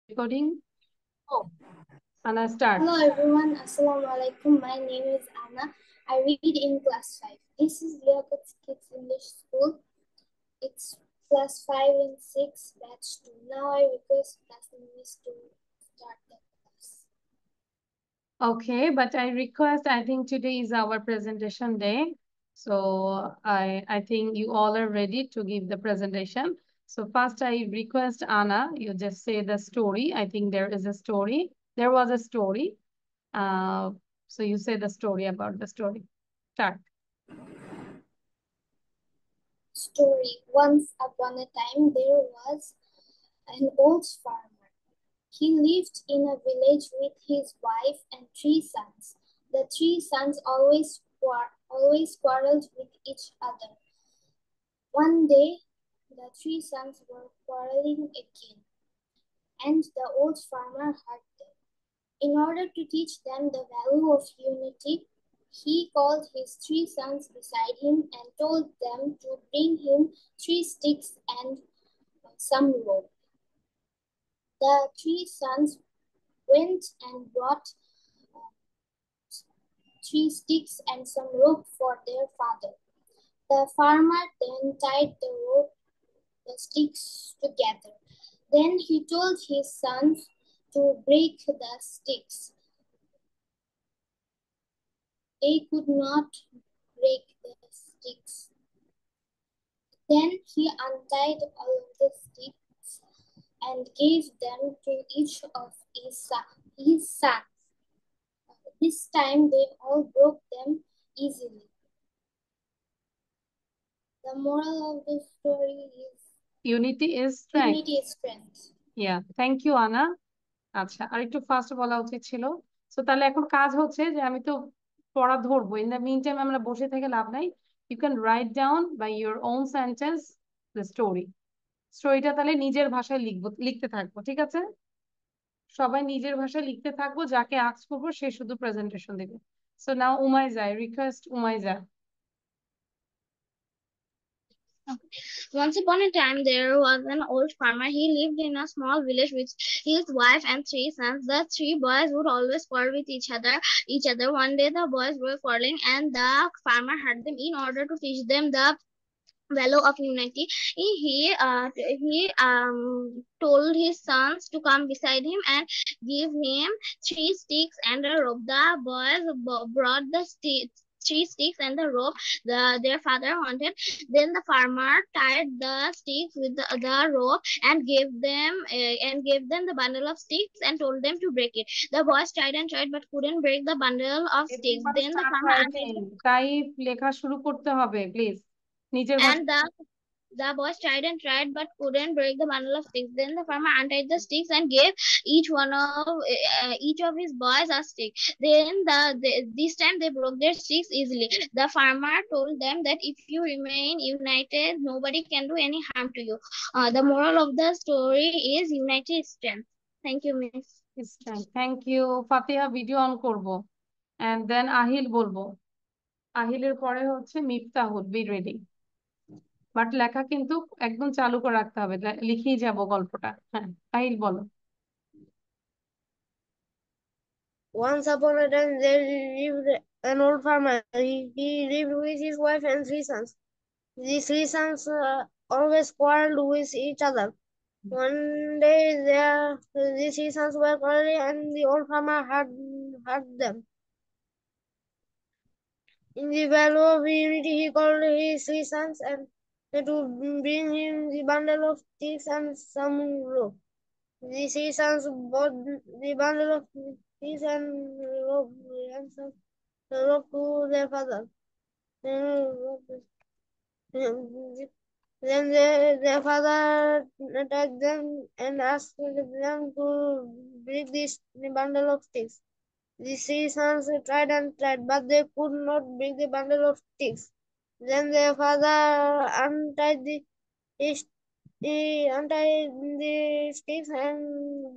Recording. Oh, Anna, start. Hello everyone, Assalamu alaikum. My name is Anna. I read in class 5. This is Liaquat Kids English School. It's class 5 and 6, batch 2. Now I request class English to start the class. Okay, but I think today is our presentation day. So I think you all are ready to give the presentation. So first I request Anna, you just say the story. I think there is a story. There was a story. So you say the story about the story. Start. Story. Once upon a time, there was an old farmer. He lived in a village with his wife and 3 sons. The 3 sons always quarreled with each other. One day, the 3 sons were quarreling again, and the old farmer heard them. In order to teach them the value of unity, he called his 3 sons beside him and told them to bring him 3 sticks and some rope. The 3 sons went and brought 3 sticks and some rope for their father. The farmer then tied the sticks together. Then he told his sons to break the sticks. They could not break the sticks. Then he untied all of the sticks and gave them to each of his sons. This time they all broke them easily. The moral of the story is Unity is strength. unity is strength. Yeah, thank you, Anna. আচ্ছা, আর একটু fast বলা উচিত ছিল। So তাহলে এখন কাজ হচ্ছে যে আমি তো পড়া ধরবো, ইন দ্য মিন টাইম আমরা বসে থেকে লাভ নাই। You can write down by your own sentence the story. স্টোরিটা তাহলে নিজের ভাষায় লিখতে থাকবো, ঠিক আছে? সবাই নিজের ভাষায় লিখতে থাকবো, যাকে আস্ক করবো সে শুধু প্রেজেন্টেশন দেবে। So now Umaiza, I request Umaiza. Once upon a time, there was an old farmer. He lived in a small village with his wife and 3 sons. The 3 boys would always quarrel with each other. One day, the boys were quarreling, and the farmer heard them. In order to teach them the value of unity, he told his sons to come beside him and give him 3 sticks and a rope. The boys brought the 3 sticks and the rope their father wanted. Then the farmer tied the sticks with the rope and gave them the bundle of sticks and told them to break it. The boys tried and tried but couldn't break the bundle of sticks. Then the farmer তাই লেখা শুরু করতে হবে please নিজের ভাষায়। and the boys tried and tried but couldn't break the bundle of sticks. Then the farmer untied the sticks and gave each of his boys a stick. Then this time they broke their sticks easily. The farmer told them that if you remain united, nobody can do any harm to you. The moral of the story is unity is strength. Thank you, Miss. Thank you. Fatiha video on করবো and then Ahil বলবো। আহিলের পরে হচ্ছে Miftahul, B ready. But লেখা কিন্তু একদম চালু করে রাখতে হবে, লিখেই যাব গল্পটা। হ্যাঁ, আহিল বলো। Once upon a time, there lived an old farmer. He lived with his wife and 3 sons. These 3 sons always quarreled with each other. One day, these 3 sons were quarreling, and the old farmer heard them. In the value of unity, he called his 3 sons and to bring him the bundle of sticks and some rope. The 3 sons brought the bundle of sticks and rope and some rope to their father. Then their father tied them and asked them to break the bundle of sticks. The 3 sons tried and tried, but they could not break the bundle of sticks. Then their father untied the sticks and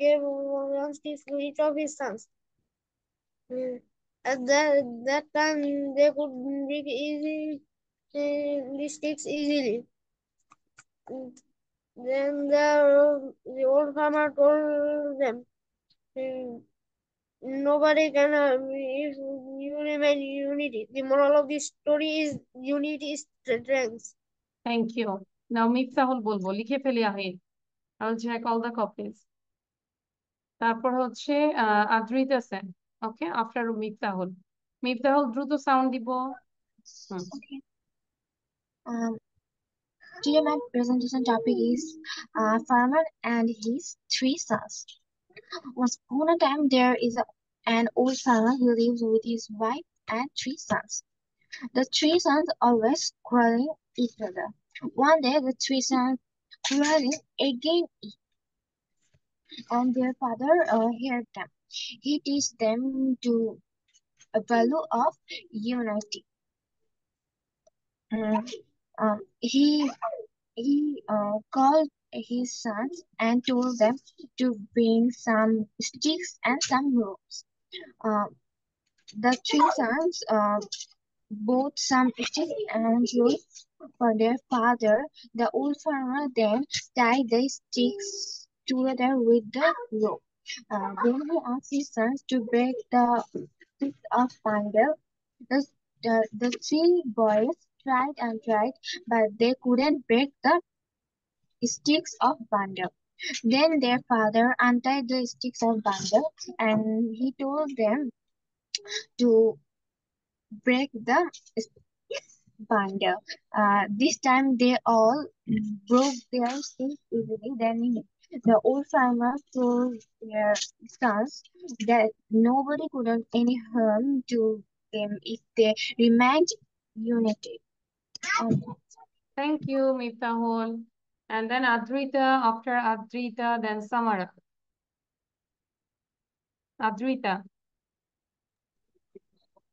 gave 1 stick to each of his sons. At that time, they could break the sticks easily. Then the old farmer told them, "Hmm, nobody can harm me if you remain unity. The moral of the story is unity is strength." Thank you. Now Miftahul বলবো, লিখে ফেলি আগে। I'll check all the copies. তারপর হচ্ছে আদ্রিতা সেন। ওকে, after Miftahul. Miftahul দ্রুত sound দিব। হুম। Okay. Today my presentation topic is farmer and his three sons. Once upon a time, there is an old farmer who lives with his wife and three sons. The three sons always quarreling each other. One day, the three sons quarreling again, and their father heard them. He teaches them to a value of unity. Mm, he called his sons and told them to bring some sticks and some ropes. Uh, the three sons bought some sticks and ropes for their father. The old farmer then tied the sticks together with the rope. Then he asked his sons to break the sticks of bundle. The three boys tried and tried, but they couldn't break the sticks of bundle. Then their father untied the sticks of bundle and he told them to break the bundle. This time they all broke their sticks easily. Then the old farmer told their sons that nobody could do any harm to them if they remained united. Thank you, Miftahul. And then Adrita, after Adrita, then Samara. Adrita.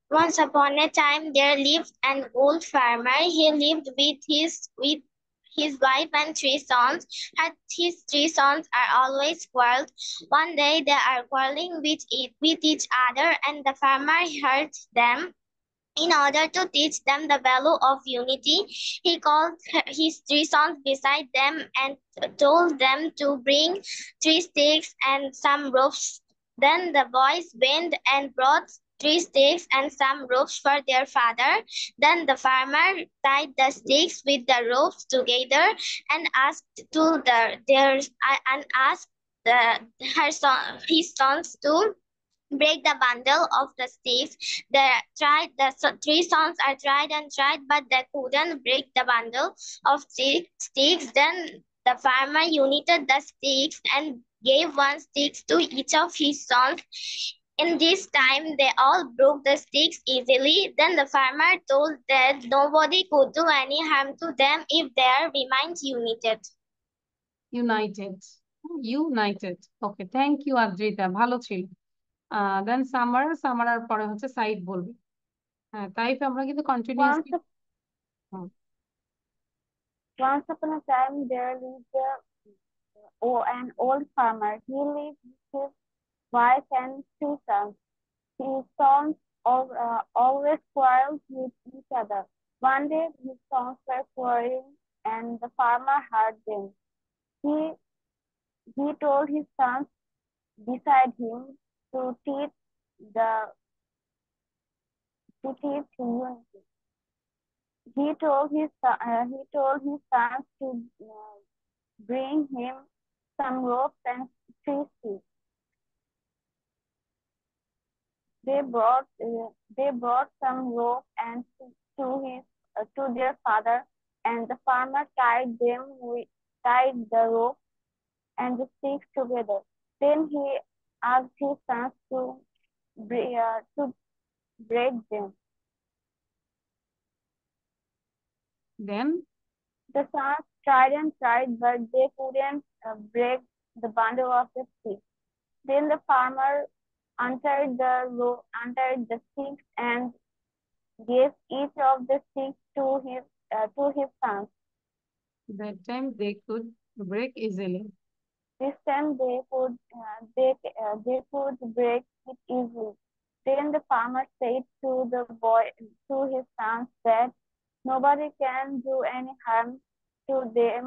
Once upon a time, there lived an old farmer. He lived with his wife and three sons. His three sons are always quarreled. One day they are quarreling with each other, and the farmer heard them. In order to teach them the value of unity, he called his three sons beside them and told them to bring three sticks and some ropes. Then the boys went and brought three sticks and some ropes for their father. Then the farmer tied the sticks with the ropes together and asked to his sons to break the bundle of the sticks. The three sons are tried and tried, but they couldn't break the bundle of sticks. Then the farmer united the sticks and gave one stick to each of his sons. In this time, they all broke the sticks easily. Then the farmer told that nobody could do any harm to them if they remained united. United. Okay, thank you, Adrita. ভালো ছিল। দেন সামারার পরে হচ্ছে সাইদ বলবে। হ্যাঁ, তাই আমরা কিন্তু continuously. Once upon a time, there lived an old farmer. He lived with his wife and two sons. His sons always quarreled with each other. One day, his sons were quarreling, and the farmer heard them. He told his sons beside him to teach unity. He told his sons to bring him some ropes and three sticks. They brought some rope and to their father, and the farmer tied the rope and the sticks together. Then he asked his sons to break them. Then the sons tried and tried, but they couldn't break the bundle of the sticks. Then the farmer untied the sticks and gave each of the sticks to his sons. That time they could break easily. This time they could break it easily. Then the farmer said to his sons that nobody can do any harm to them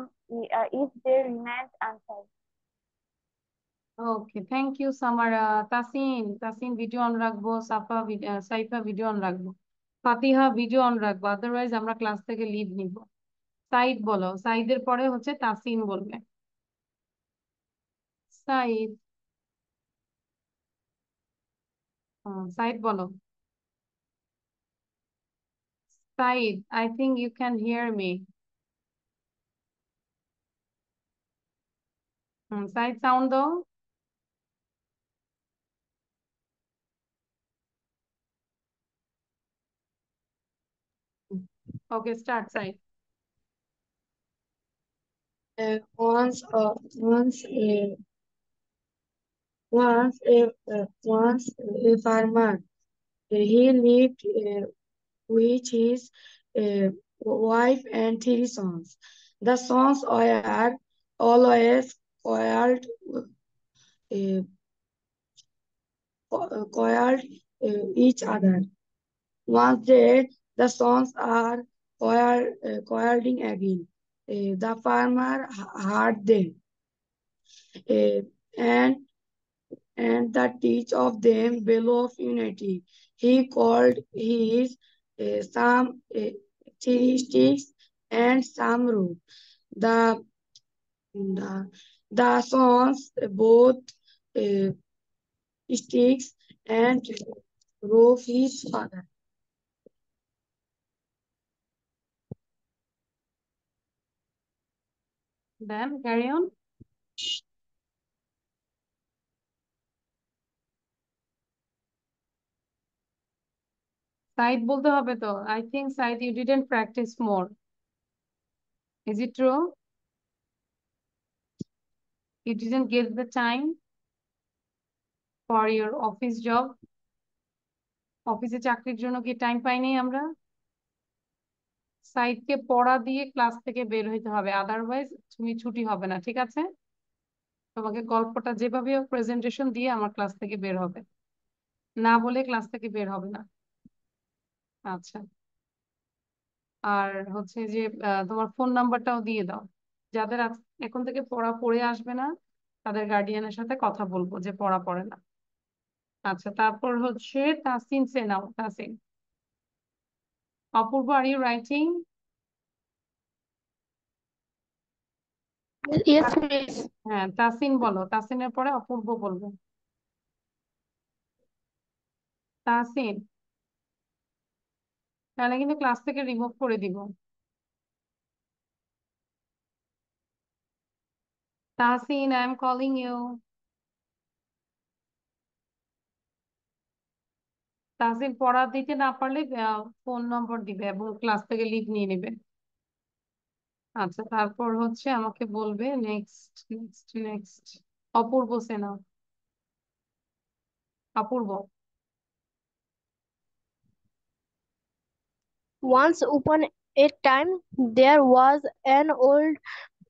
if they remained untouched. Okay, thank you Samara. Tasin video on রাখবো, Saifa video on রাখবো, Fatiha video on রাখবো, otherwise আমরা class থেকে leave নিব। সাইদ বলো, সাইদের পরে হচ্ছে তাসিন বলবে। সাইদ, সাইদ বলো। Saeed, I think you can hear me. Saeed, sound দাও। Okay, start Saeed. Once, once a farmer. He lived with his wife and three sons. The sons were always uh, quarreled each other. One day, the sons are quarreling again. The farmer heard them, uh, and the teach of them bellow of unity. He called his some three sticks and some rope. The the, the sons both uh, sticks and rope his father. Then carry on. Saeed বলতে হবে তো। I think Saeed you didn't practice more. Is it true? You didn't get the time for your office job? অফিসে চাকরির জন্য কি time পাইনি আমরা? সাইদকে পড়া দিয়ে ক্লাস থেকে বের হইতে হবে, আদারওয়াইজ তুমি ছুটি হবে না, ঠিক আছে? তোমাকে গল্পটা যেভাবে প্রেজেন্টেশন দিয়ে আমার ক্লাস থেকে বের হবে, না বলে ক্লাস থেকে বের হবে না। আচ্ছা, আর হচ্ছে যে তোমার ফোন নাম্বারটাও দিয়ে দাও, যাদের এখন থেকে পড়া পড়ে আসবে না তাদের গার্ডিয়ানের সাথে কথা বলবো যে পড়া পড়ে না। আচ্ছা, তারপর হচ্ছে তাসিন সেনাও। Tasin, Apurba, are you writing? Yes, miss. হ্যাঁ, তাসিন বলো, তাসিনের পরে অপূর্ব বলবে। তাসিন, তাহলে কিন্তু ক্লাস থেকে রিমুভ করে দিব। Tasin, I am calling you. Tasin পড়া দিতে না পারলে ফোন নম্বর দিবে এবং ক্লাস থেকে লিভ নিয়ে নেবে। আচ্ছা, তারপর হচ্ছে আমাকে বলবে নেক্সট নেক্সট নেক্সট অপূর্ব সেনা। অপূর্ব, Once upon a time, there was an old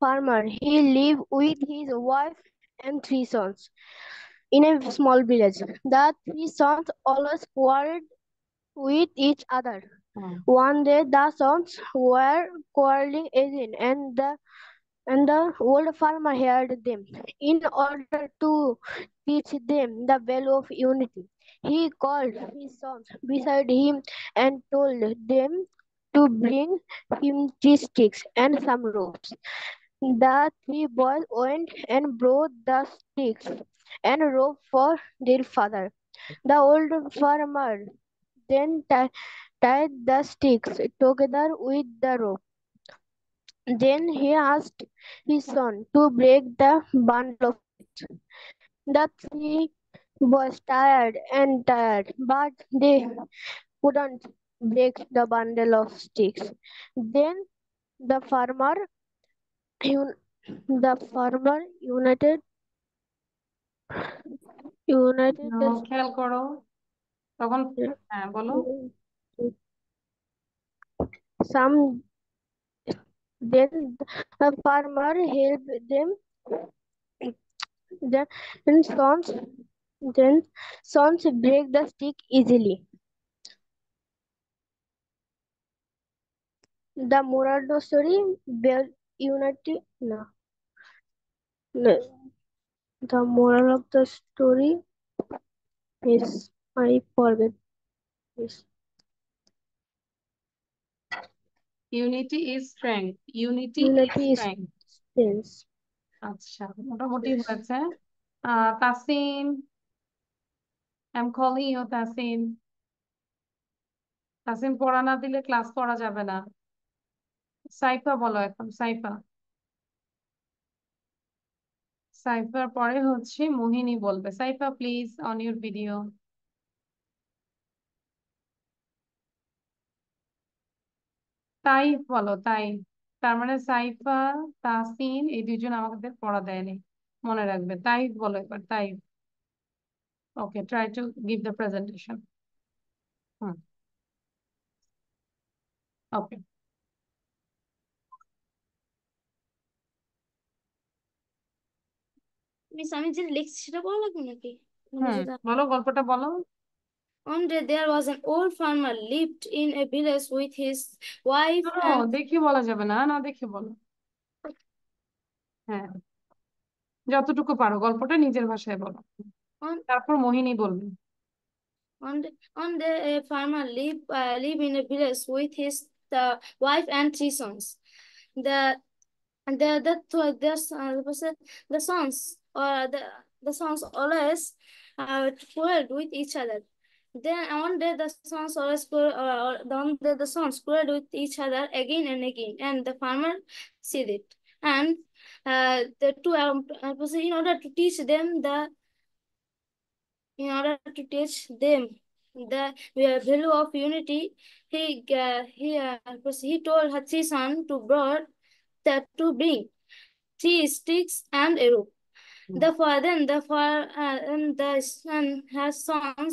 farmer. He lived with his wife and three sons in a small village. The three sons always quarreled with each other. One day, the sons were quarreling again, and the old farmer heard them. In order to teach them the value of unity, he called his sons beside him and told them to bring him three sticks and some ropes. The three boys went and brought the sticks and rope for their father. The old farmer then tied the sticks together with the rope. Then he asked his son to break the bundle of sticks. The three boys tired and tired, but they couldn't break the bundle of sticks. Then the farmer, un- the farmer united the খেয়াল করো তখন। হ্যাঁ বলো। some. Then the farmer helped them. Then sons, then sons break the stick easily. The moral of the story: unity, no, no. The moral of the story is, I forget this. Unity is strength. Unity is Unity is strength. strength. আচ্ছা, মোটামুটি Yes. হয়েছে। Tasin, I'm calling you Tasin. Tasin পড়া না দিলে class করা যাবে না। সাইফা বলো এখন, সাইফা। সাইফার পরে হচ্ছে মোহিনী বলবে। Saifa please on your video. তাই বলো, তাই। তার মানে সাইফা, তাসিন এই দুইজন আমাদের পড়া দেয়নি, মনে রাখবে। তাই বলো এবার, তাই। Okay, try to give the presentation. Hmm, okay. Miss আমি যে লিখছি সেটা বলা লাগবে নাকি? বলো, গল্পটা বলো। One day there was an old farmer lived in a village with his wife and দেখে বলা যাবে না, না দেখে বলো। হ্যাঁ, যতটুকু পারো গল্পটা নিজের ভাষায় বলো, one, তারপর মোহিনী বলবে। one day a farmer live in a village with his wife and 3 sons. The the sons or the sons always quarreled with each other. Then one day the sons always one day the sons quarreled with each other again and again, and the farmer said it. And the two in order to teach them the value of unity, he told his son to bring 3 sticks and a rope. The father and the son has sons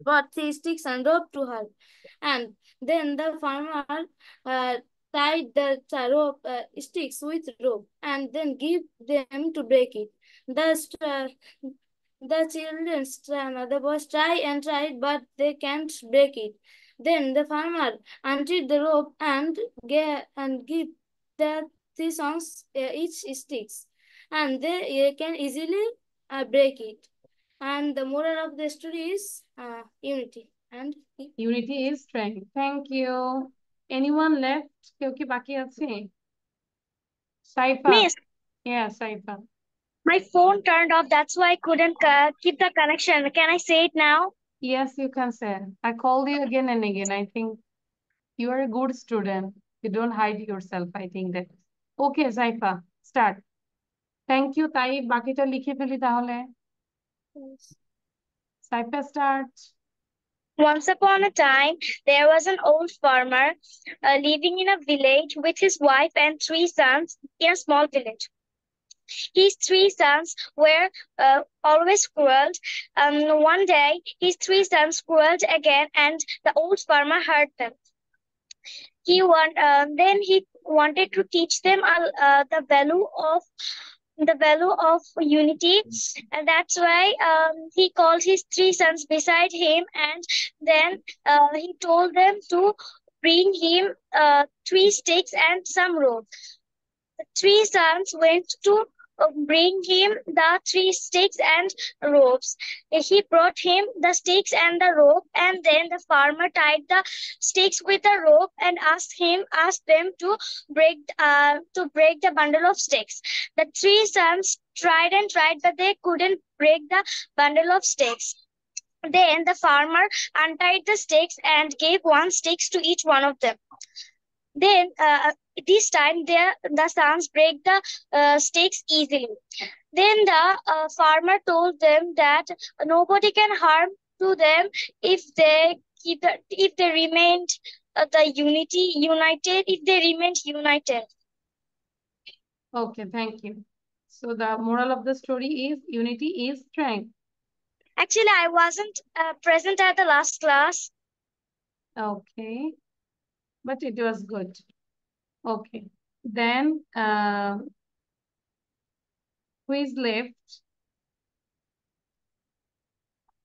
brought 3 sticks and rope to her, and then the farmer uh, tied the sticks with rope and then give them to break it. The boys try and try, but they can't break it. Then the farmer untied the rope and give the 3 sons each sticks, and they can easily break it. And the moral of the story is unity and unity is strength. Thank you. Anyone left? কেউ কি বাকি আছে? Saifa. Miss, Saifa. my phone turned off. That's why I couldn't keep the connection. Can I say it now? Yes, you can say. I called you again and again. I think you are a good student. You don't hide yourself. I think that. Okay, Saifa, start. Thank you, তাই বাকিটা লিখে ফেলি তাহলে। Saifa, start. Once upon a time, there was an old farmer living in a village with his wife and 3 sons in a small village. His 3 sons were always quarreled. One day, his 3 sons quarreled again, and the old farmer heard them. Then he wanted to teach them the value of unity, and that's why he called his 3 sons beside him, and then he told them to bring him 3 sticks and some rope. The 3 sons went to bring him the 3 sticks and ropes. He brought him the sticks and the rope, and then the farmer tied the sticks with the rope and asked them to break the bundle of sticks. The 3 sons tried and tried, but they couldn't break the bundle of sticks. Then the farmer untied the sticks and gave 1 stick to each one of them. Then this time the sons break the sticks easily. Then the farmer told them that nobody can harm to them if they remained united. Okay, thank you. So the moral of the story is unity is strength. Actually, I wasn't present at the last class. Okay, but it was good. Okay, then who is left?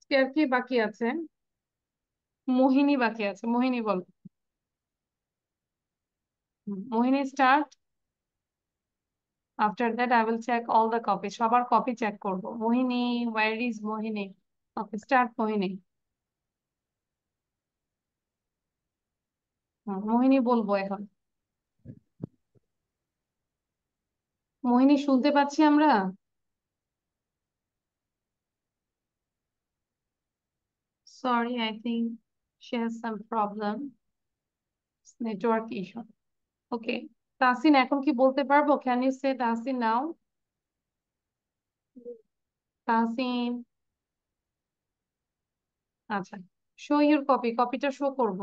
কে বাকি আছে? মোহিনী বাকি আছে। মোহিনী বল। Mohini start. After that, I will check all the copies. সবার copy check করব। Mohini, where is Mohini? Okay, start মোহিনী। মোহিনী বলবো এখন। মোহিনী শুনতে পাচ্ছি আমরা? Sorry, I think she has some problem. It's network issue. Okay. Tasin এখন কি বলতে পারবো? Can you say Tasin now? Tasin. আচ্ছা, show your copy. কপিটা শো করব।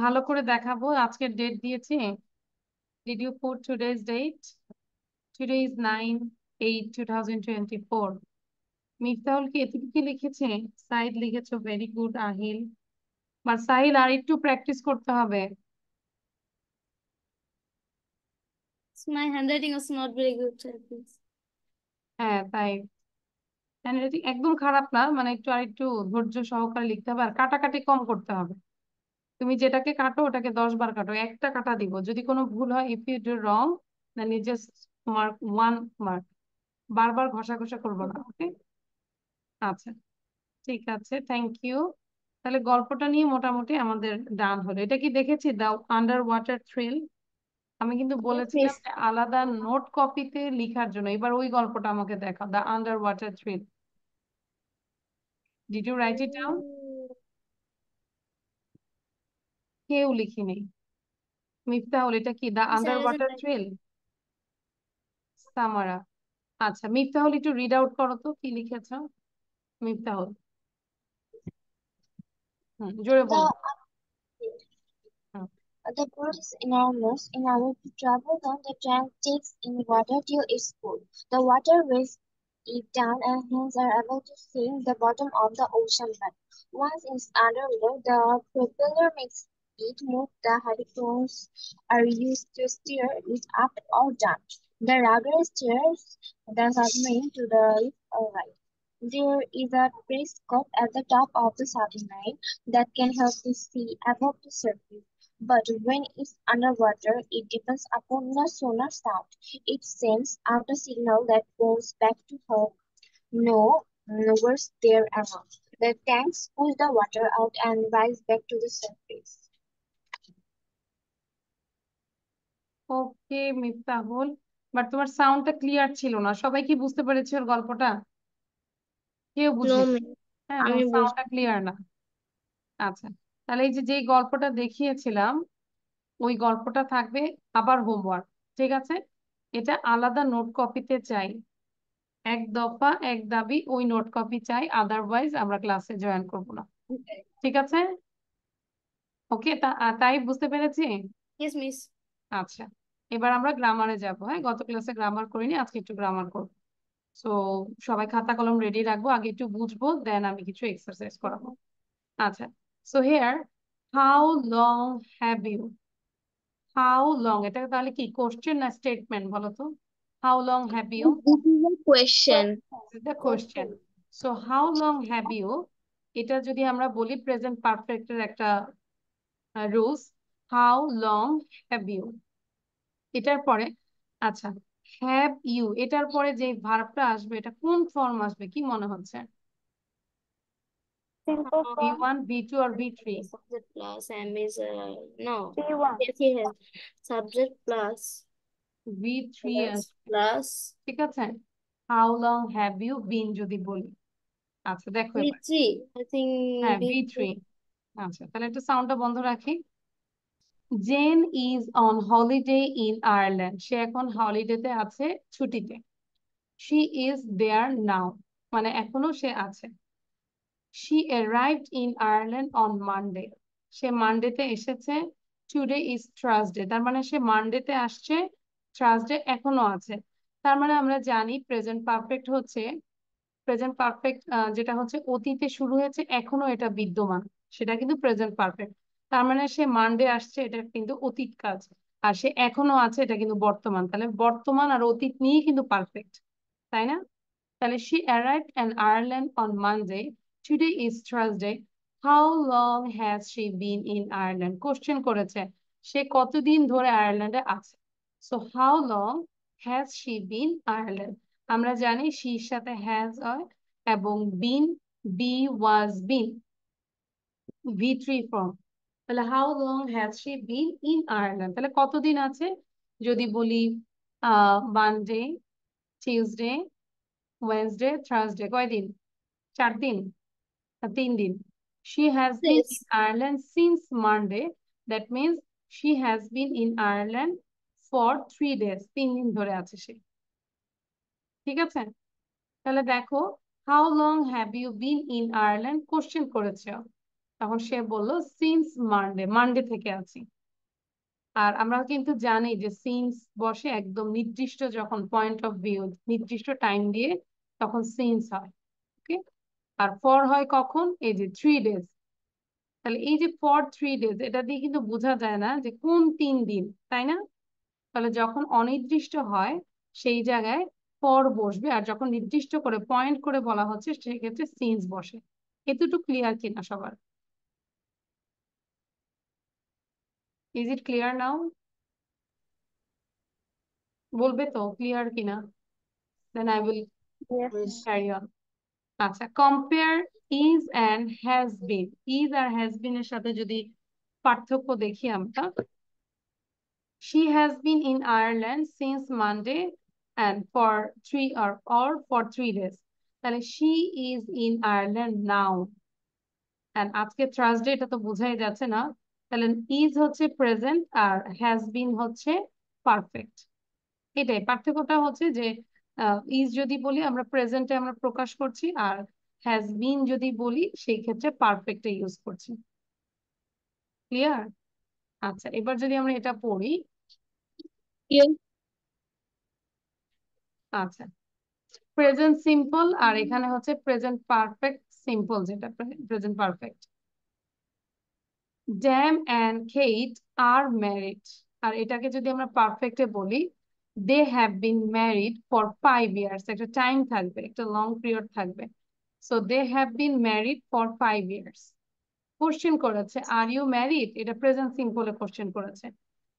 ভালো করে দেখাবো। আজকের ডেট দিয়েছি। Did you put today's date? Today is 9/8/2024. Miftahul কি এতটুকু লিখেছে? সাইদ লিখেছো, very good. Ahil, but Sahil আর একটু প্র্যাকটিস করতে হবে। My handwriting was not very good, sir, please. হ্যাঁ তাই, হ্যান্ডরাইটিং একদম খারাপ না, মানে একটু আর একটু ধৈর্য সহকারে লিখতে হবে আর কাটাকাটি কম করতে হবে। তুমি যেটাকে কাটো ওটাকে 10 বার কাটো, একটা কাটা দিব। যদি কোনো ভুল হয়, if you do wrong then you just mark 1 mark. বারবার ঘষা ঘষা করবো না, ওকে? আচ্ছা, ঠিক আছে, থ্যাংক ইউ। তাহলে গল্পটা নিয়ে মোটামুটি আমাদের ডান হলো। এটা কি দেখেছি, দ্য আন্ডার ওয়াটার থ্রিল? আমি কিন্তু বলেছিলাম যে আলাদা নোট কপিতে লিখার জন্য। এবার ওই গল্পটা আমাকে দেখাও, the underwater thrill. Did you write it down? কেউ লিখিনি। মিফতাহুল, এটা কি the underwater thrill? Samara. আচ্ছা, মিফতাহুল একটু রিড আউট করো তো কি লিখেছ। মিফতাহুল, জোরে বলো। The boat is enormous. In order to travel down, the tank takes in water till it's full. The water weighs it down and hence are able to see the bottom of the ocean bed. Once it's underwater, the propeller makes it move. The hydrophones are used to steer it up or down. The rudder steers the submarine to the left or right. There is a periscope at the top of the submarine that can help to see above the surface. But when it's underwater, it depends upon the sonar sound. It sends out a signal that goes back to help know where's there around. The tanks push the water out and rise back to the surface. Okay Miftahul, but তোমার সাউন্ডটা clear ছিল না। সবাই কি বুঝতে পেরেছে ওর গল্পটা? কেউ No, বুঝলি? ma'am. হ্যাঁ, আমি সাউন্ডটা ক্লিয়ার না। আচ্ছা, তাহলে এই যে যে গল্পটা দেখিয়েছিলাম ওই গল্পটা থাকবে আবার হোমওয়ার্ক, ঠিক আছে? এটা আলাদা নোট কপিতে চাই। এক দফা এক দাবি, ওই নোট কপি চাই, আদারওয়াইজ আমরা ক্লাসে জয়েন করব না, ঠিক আছে? ওকে, তাই বুঝতে পেরেছি। Yes, miss. আচ্ছা, এবার আমরা গ্রামারে যাব। হ্যাঁ, গত ক্লাসে গ্রামার করিনি, আজকে একটু গ্রামার করবো। সো সবাই খাতা কলম রেডি রাখবো, আগে একটু বুঝবো, দেন আমি কিছু এক্সারসাইজ করাবো। আচ্ছা, so here, how long have you? How long, এটা তাহলে কি কোশ্চেন না স্টেটমেন্ট বলো তো? How long have you? This is a question. The question. So how long have you, এটা যদি আমরা বলি প্রেজেন্ট পারফেক্টের একটা rules, how long have you, এটার পরে আচ্ছা হ্যাভ ইউ, এটার পরে যে ভার্বটা আসবে এটা কোন ফর্ম আসবে কি মনে হচ্ছে? Simple form. V1, V2 or V3? Subject plus M is no. P1. Yes, he has subject plus V3 plus ঠিক আছে। How long have you been যদি বলি। আচ্ছা দেখো এবার, V3. I think হ্যাঁ V3. V3। আচ্ছা, তাহলে একটু সাউন্ডটা বন্ধ রাখি। Jane is on holiday in Ireland, সে এখন হলিডেতে আছে, ছুটিতে। শি ইজ দেয়ার নাও, মানে এখনো সে আছে। She arrived in Ireland on Monday, সে মানডেতে এসেছে। টুডে ইজ থার্সডে, তার মানে সে মানডেতে আসছে, থার্সডে এখনো আছে। তার মানে আমরা জানি প্রেজেন্ট পারফেক্ট হচ্ছে, প্রেজেন্ট পারফেক্ট যেটা হচ্ছে অতীতে শুরু হয়েছে এখনো এটা বিদ্যমান, সেটা কিন্তু প্রেজেন্ট পারফেক্ট। তার মানে সে মানডে আসছে, এটা কিন্তু অতীত কাজ। আর সে এখনো আছে, এটা কিন্তু বর্তমান। তাহলে বর্তমান আর অতীত নিয়েই কিন্তু পারফেক্ট, তাই না? তাহলে she arrived in Ireland on Monday. Today is Thursday. How long has she been in Ireland, question করেছে সে কতদিন ধরে আয়ারল্যান্ডে আছে। So how long has she been Ireland, আমরা জানি শির সাথে হ্যাজ হয় এবং been be was been V3 form. তাহলে how long has she been in Ireland, তাহলে কতদিন আছে যদি বলি মানডে, টিউসডে, ওয়েডনেসডে, থার্সডে, কয়দিন? 4 দিন না 3 দিন? She has been in Yes. Ireland since Monday. That means she has been in Ireland for 3 days. 3 দিন ধরে আছে সে। ঠিক আছে, তাহলে দেখো how long have you been in Ireland question করেছে, তখন সে বললো সিন্স মানডে, মানডে থেকে আছি। আর আমরা কিন্তু জানি যে সিন্স বসে একদম নির্দিষ্ট, যখন পয়েন্ট অফ ভিউ নির্দিষ্ট টাইম দিয়ে তখন সিন্স হয়। ওকে, আর ফর হয় কখন? এই যে 3 ডেজ। তাহলে এই যে ফর 3 ডেজ, এটা দিয়ে কিন্তু বোঝা যায় না যে কোন 3 দিন, তাই না? তাহলে যখন অনির্দিষ্ট হয় সেই জায়গায় ফর বসবে, আর যখন নির্দিষ্ট করে পয়েন্ট করে বলা হচ্ছে সেক্ষেত্রে সিন্স বসে। এতটুকু ক্লিয়ার কিনা সবার? Is it clear now? বলবে তো ক্লিয়ার কিনা, then I will Yes. Carry on. আচ্ছা, compare is and has been. Is আর হ্যাজ বিন এর সাথে যদি পার্থক্য দেখি আমরা, she has been in Ireland since Monday and for 3 days, তাহলে she is in Ireland now and আজকে থার্সডে, এটা তো বোঝাই যাচ্ছে না, তাহলে ইজ হচ্ছে প্রেজেন্ট আর হ্যাজ বিন হচ্ছে পারফেক্ট। এটাই পার্থক্যটা হচ্ছে যে ইজ যদি বলি আমরা প্রেজেন্টে আমরা প্রকাশ করছি, আর হ্যাজ বিন যদি বলি সেই ক্ষেত্রে পারফেক্টে ইউজ করছি। ক্লিয়ার? আচ্ছা, এবার যদি আমরা এটা পড়ি, Yes. আচ্ছা প্রেজেন্ট সিম্পল আর এখানে হচ্ছে প্রেজেন্ট পারফেক্ট সিম্পল, যেটা present perfect. Dan and Kate are married, আর এটাকে যদি আমরা পারফেক্টে বলি they have been married for 5 years, একটা টাইম থাকবে, একটা লং পিরিয়ড থাকবে। So they have been married for 5 years। Question করেছে আর ইউ ম্যারিড, এটা প্রেজেন্ট সিম্পলে কোশ্চেন করেছে।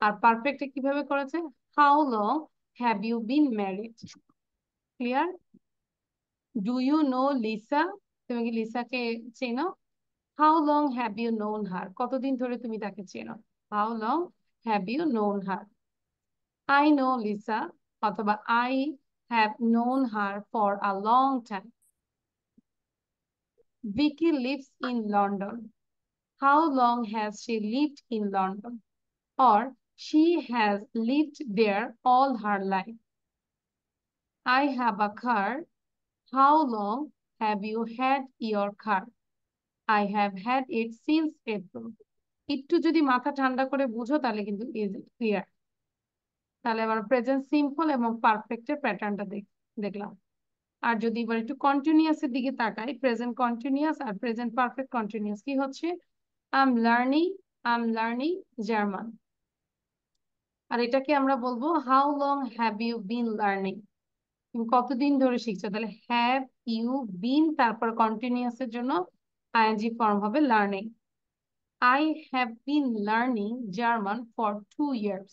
আর পারফেক্টে কিভাবে করেছে? How long have you been married. Clear? Do you know Lisa, তুমি কি লিসাকে চেনো? How long have you known her, কতদিন ধরে তুমি তাকে চেনো? How long have you known her. I know Lisa অথবা I have known her for a long time. Vicky lives in London, how long has she lived in London, or she has lived there all her life. I have a car, how long have you had your car? I have had it since April. একটু যদি মাথা ঠান্ডা করে বুঝো তাহলে কিন্তু easy clear. তাহলে আমরা প্রেজেন্ট সিম্পল এবং পারফেক্টের প্যাটার্নটা দেখলাম। আর যদি এবার একটু কন্টিনিউয়াস এর দিকে তাকাই, প্রেজেন্ট কন্টিনিউয়াস আর প্রেজেন্ট পারফেক্ট কন্টিনিউয়াস কি হচ্ছে? I am learning German. আর এটাকে আমরা বলবো how long have you been learning, তুমি কতদিন ধরে শিখছো। তাহলে হ্যাভ ইউ বিন, তারপর কন্টিনিউয়াস এর জন্য আইএনজি ফর্ম হবে learning. I have been learning German for 2 years.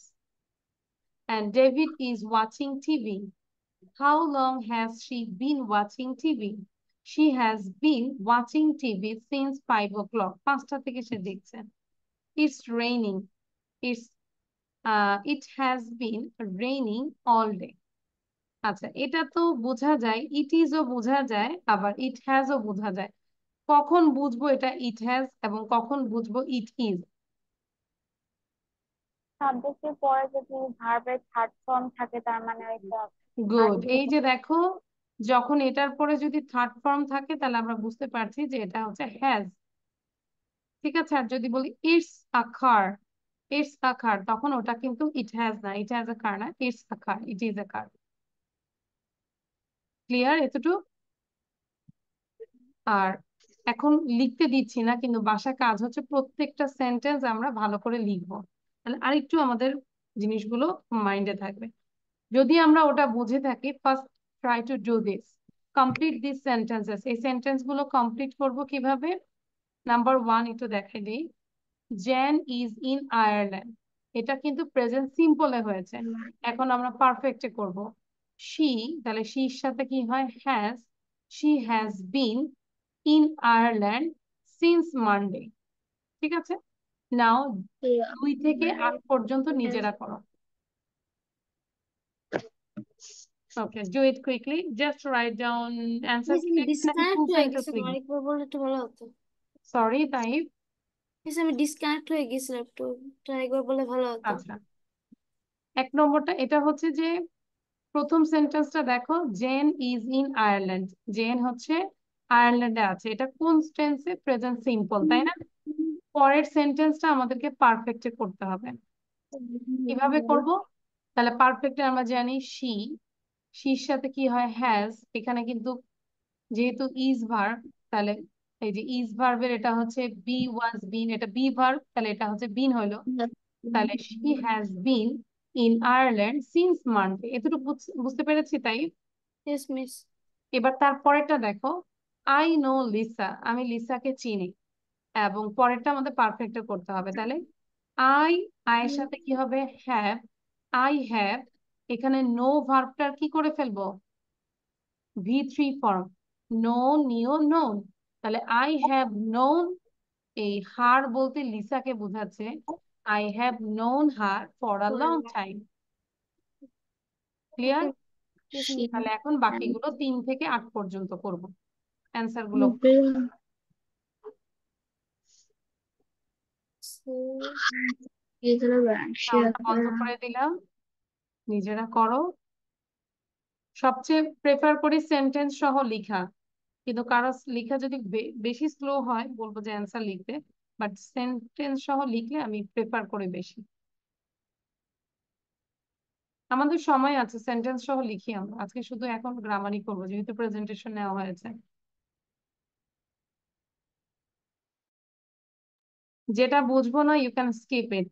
And David is watching TV. How long has she been watching TV? She has been watching TV since 5 o'clock. 5টা থেকে সে দেখছে। It's raining. It has been raining all day. আচ্ছা, এটা তো বোঝা যায়, ইট ইজও বোঝা যায়, আবার ইট হ্যাজও বোঝা যায়। কখন বুঝবো এটা ইট হ্যাজ এবং কখন বুঝবো ইট ইজ? সাবজেক্টের পরে যদি ভার্বের থার্ড ফর্ম থাকে তার মানে এটা গুড, এই যে দেখো যখন এটার পরে যদি থার্ড ফর্ম থাকে তাহলে আমরা বুঝতে পারছি যে এটা হচ্ছে হ্যাজ। ঠিক আছে, আর যদি বলি it's a car, it's a কার, তখন ওটা কিন্তু ইট হ্যাজ না, ইট হ্যাজ আ কার না, it's a car, it is a car. Clear এতটুকু? আর এখন লিখতে দিচ্ছি না, কিন্তু বাসা কাজ হচ্ছে প্রত্যেকটা সেন্টেন্স আমরা ভালো করে লিখবো, তাহলে আরেকটু আমাদের জিনিসগুলো মাইন্ডে থাকবে। যদি আমরা ওটা বুঝে থাকি, first try to do this, complete this sentences. এই সেন্টেন্স গুলো কমপ্লিট করবো কিভাবে? নাম্বার 1 একটু দেখাই দিই। জেন ইজ ইন আয়ারল্যান্ড, এটা কিন্তু প্রেজেন্ট সিম্পলে হয়েছে। এখন আমরা পারফেক্টে করব। শি, তাহলে শির সাথে কি হয়? Has. She has been in Ireland since Monday. ঠিক আছে, নাও 2 থেকে 8 পর্যন্ত নিজেরা করো। Okay, do it quickly. Just write down answers. Disconnect Full হয়ে sentence গেছিল, লিখবে। আরেকবার বললে একটু ভালো হতো। Sorry, তাইব। আমি ডিসকানেক্ট হয়ে গেছিল, একটু আরেকবার বললে ভালো হতো। আচ্ছা, 1 নম্বরটা এটা হচ্ছে যে প্রথম সেন্টেন্সটা দেখো, Jane is in Ireland. Jane হচ্ছে আয়ারল্যান্ডে আছে, এটা কোন টেন্সে? প্রেজেন্ট সিম্পল, তাই না? পরের সেন্টেন্সটা আমাদেরকে পারফেক্টে করতে হবে। কিভাবে করব? তাহলে পারফেক্টে আমরা জানি শি, শির সাথে কি হয়? হ্যাজ। এখানে কিন্তু যেহেতু ইজ ভার্ব, তাহলে এই যে ইজ ভার্বের এটা হচ্ছে বি ওয়াজ বিন, এটা বি ভার্ব, তাহলে এটা হচ্ছে বিন হলো। তাহলে she has been in Ireland since Monday. এতটুকু বুঝতে পেরেছি? তাই ইয়েস মিস। এবার তারপরেরটা দেখো, আই নো লিসা, আমি লিসাকে চিনি। এবং পরেরটা আমাদের পারফেক্টে করতে হবে। তাহলে আই, আয়ের সাথে কি হবে? হ্যাভ। আই হ্যাভ, এখানে নো ভার্বটার কি করে ফেলবো? V3 ফর্ম, নো নিও নোন। তাহলে আই হ্যাভ নোন, এই হার বলতে লিসাকে বোঝাচ্ছে। I have known her for a long time. Clear? তাহলে এখন বাকিগুলো 3 থেকে 8 পর্যন্ত করব। অ্যান্সার গুলো সাউন্ডটা বন্ধ করে দিলাম, নিজেরা করো। সবচেয়ে প্রেফার করি সেন্টেন্স সহ লিখা, কিন্তু কারো লিখা যদি বেশি স্লো হয় বলবো যে অ্যান্সার লিখতে, বাট সেন্টেন্স সহ লিখলে আমি প্রেফার করি বেশি। আমাদের সময় আছে, সেন্টেন্স সহ লিখি আমরা। আজকে শুধু এখন গ্রামারই করবো যেহেতু প্রেজেন্টেশন নেওয়া হয়েছে। যেটা বুঝবো না, you can skip it.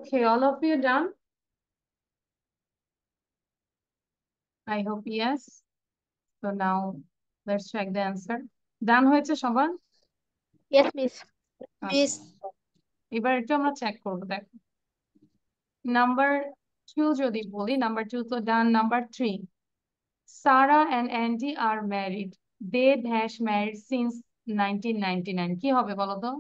Okay, all of you done? I hope yes. So now let's check the answer. Done হয়েছে সবার? Yes, miss. Miss. এবার একটু আমরা চেক করবো, দেখো। নাম্বার 2 যদি বলি, নাম্বার 2 তো done. Number 3, Sarah and Andy are married. They dash married since 1999. কি হবে বলো তো?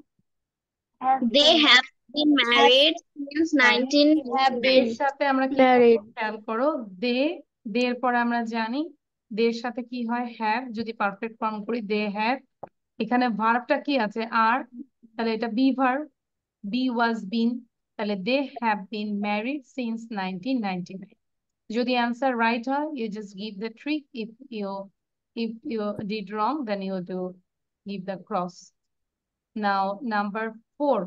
Has They been. have been married since হ্যাঁ, 1999. এর সাথে আমরা কি Married. করবো খেয়াল করো। দে, দের পরে আমরা জানি দের সাথে কি হয় হ্যাভ, যদি পারফেক্ট ফর্ম করি দে হ্যাভ। এখানে ভার্বটা কি আছে আর, তাহলে এটা be verb, be was been, তাহলে they have been married since 1999। যদি অ্যান্সার রাইট হয়, you just give the trick. If you did wrong, then you do give the cross. Now number 4,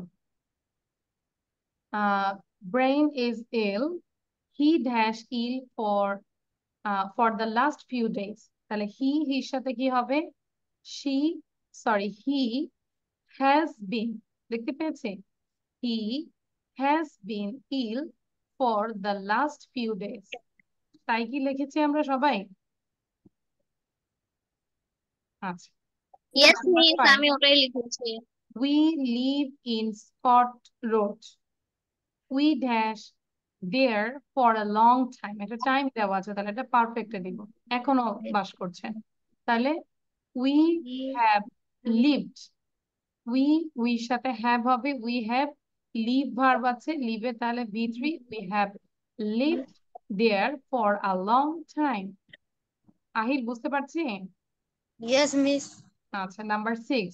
brain is ill. He dash ill for the last few days. তাহলে হির সাথে কি হবে? he has been, দেখতে পেয়েছি? He has been ill for the last few days. তাই কি লিখেছি আমরা সবাই? আচ্ছা। Yes, Number miss, 5, আমি ওটাই লিখেছি। we live in Scott Road. We dash there for a long time. একটা টাইম দেওয়া আছে, তাহলে এটা পারফেক্টে দিব। এখনো বাস করছেন, তাহলে we have lived. we সাথে have হবে, we have live verb আছে, live এ তাহলে V3, we have lived there for a long time. Ahir বুঝতে পারছি? Yes, miss. আচ্ছা। Number 6,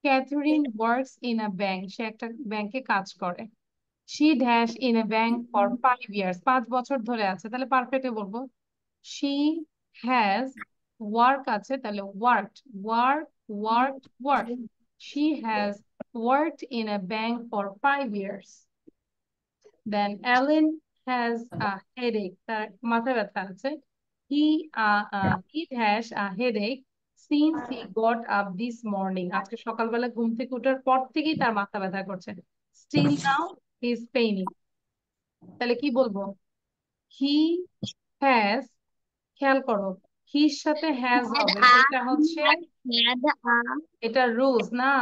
Katherine works in a bank. সে একটা ব্যাংকে কাজ করে। she dash in a bank for 5 years. 5 বছর ধরে আছে, তাহলে পারফেক্টে বলবো she has work আছে, তাহলে worked. She has worked in a bank for 5 years. Then Ellen has a headache. তার মাথা ব্যথা আছে। He has a headache since he got up this morning. আজকে সকালবেলা ঘুম থেকে ওঠার পর থেকেই তার মাথা ব্যথা করছে। Still now he is paining. তাহলে কি বলবো? He has, খেয়াল করো, হির সাথে হ্যাজ Had হবে, a, এটা হচ্ছে, had a, এটা রুলস না,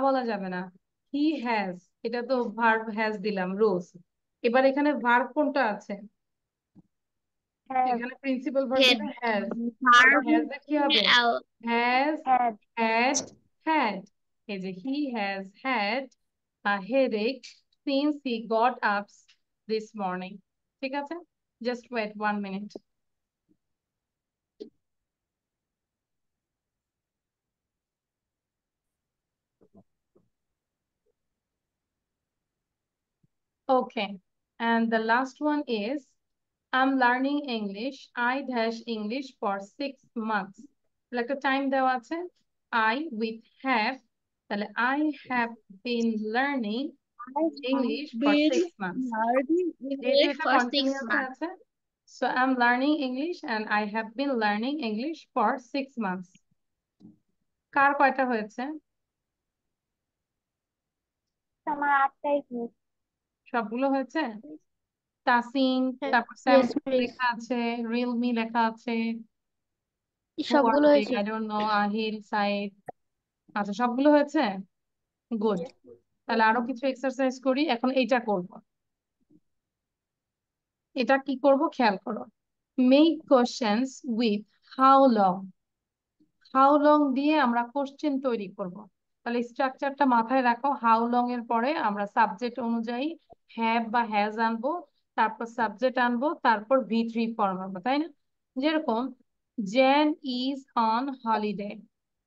বলা যাবে না। হি হ্যাজ, এটা তো ভার্ব হ্যাজ দিলাম, রুলস। এবার এখানে ভার্ব কোনটা আছে? Has. এখানে principal verb had, has, verb, has এর কি হবে? Has Had. had। এই যে he has had a headache since he got up this morning. ঠিক আছে, just wait 1 minute. Okay, and the last one is, I'm learning English. I dash English for 6 months. Like a time দেওয়া আছে, I with have, তাহলে I have been learning English for 6 months. learning যেহেতু English এটা for 6 continuous months. আছে, so I'm learning English and I have been learning English for 6 months. কার কয়টা হয়েছে? আমার 8টাই miss. সবগুলো হয়েছে? তাসিন, তারপর Yes, স্যামসাং miss. লেখা আছে, রিয়েলমি লেখা আছে, সবগুলো হয়েছে। I don't know, Ahil, Saeed. আচ্ছা, সবগুলো হয়েছে? গুড। তাহলে আরো কিছু এক্সারসাইজ করি। এখন এইটা করব। এটা কি করব খেয়াল করো। Make questions with how long. How long দিয়ে আমরা কোশ্চেন তৈরি করব। তাহলে স্ট্রাকচারটা মাথায় রাখো। হাউ লং এর পরে আমরা সাবজেক্ট অনুযায়ী হ্যাভ বা হ্যাজ আনবো, তারপর সাবজেক্ট আনবো, তারপর V3 ফর্ম আনবো, তাই না? যেরকম Jane is on holiday.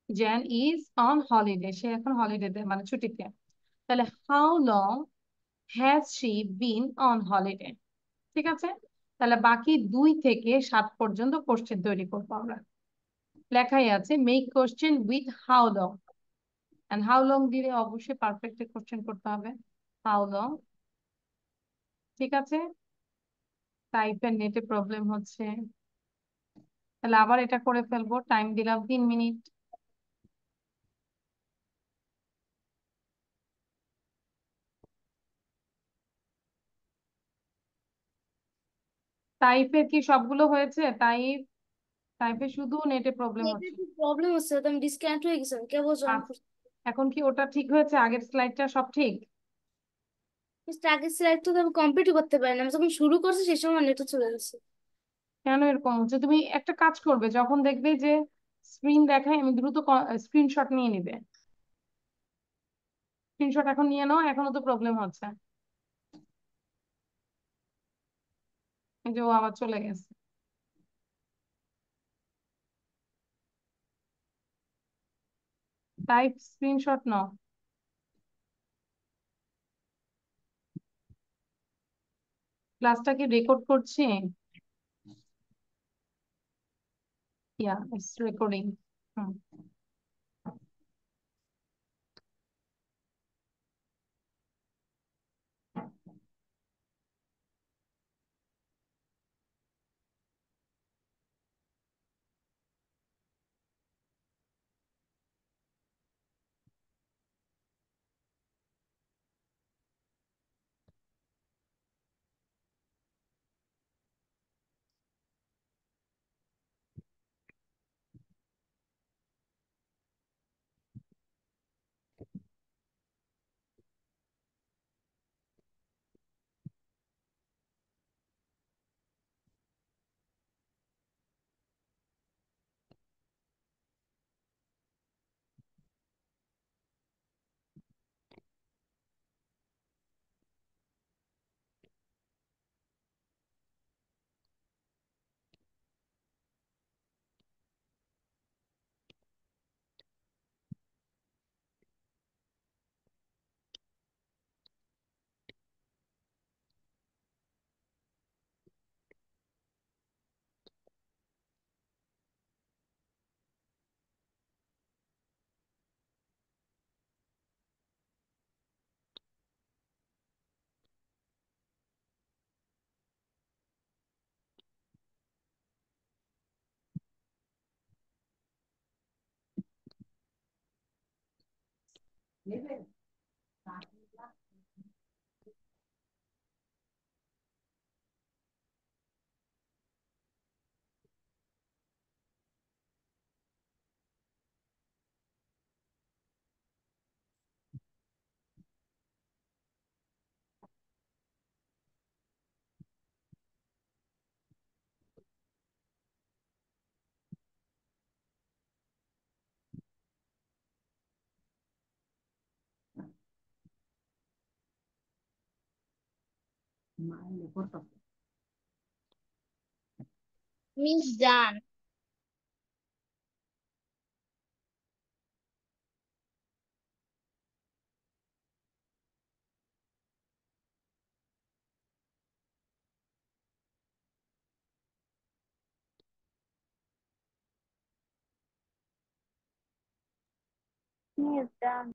Jane is on holiday, সে এখন হলিডেতে মানে ছুটিতে। তাহলে how long has she been on holiday. ঠিক আছে, তাহলে বাকি 2 থেকে 7 পর্যন্ত কোশ্চেন তৈরি করবো আমরা। লেখাই আছে make question with how long, and how long দিলে অবশ্যই পারফেক্ট কোশ্চেন করতে হবে। How long. ঠিক আছে, টাইপের নেটে প্রবলেম হচ্ছে, তাহলে আবার এটা করে ফেলবো। টাইম দিলাম 3 মিনিট। তাইফের কি সবগুলো হয়েছে? তাইফের শুধু নেটে প্রবলেম নেটের হচ্ছে। একটু প্রবলেম হচ্ছে, তো আমি ডিসকানেক্ট হয়ে গেছি, আমি কেবল জয়েন আচ্ছা, করছি। এখন কি ওটা ঠিক হয়েছে? আগের স্লাইডটা সব ঠিক? আগের স্লাইড তো আমি কমপ্লিট করতে পারি না, আমি যখন শুরু করছি সেই সময় নেটে চলে গেছে। কেন এরকম হচ্ছে? তুমি একটা কাজ করবে, যখন দেখবে যে স্ক্রিন দেখায়, আমি দ্রুত স্ক্রিনশট নিয়ে নিবে। স্ক্রিনশট এখন নিয়ে নাও, এখনো তো প্রবলেম হচ্ছে। এই যে ও আবার চলে গেছে। টাইপ স্ক্রিনশট নাও। ক্লাসটা কি রেকর্ড করছি? Yeah, it's recording. Hmm. Means done. He is done.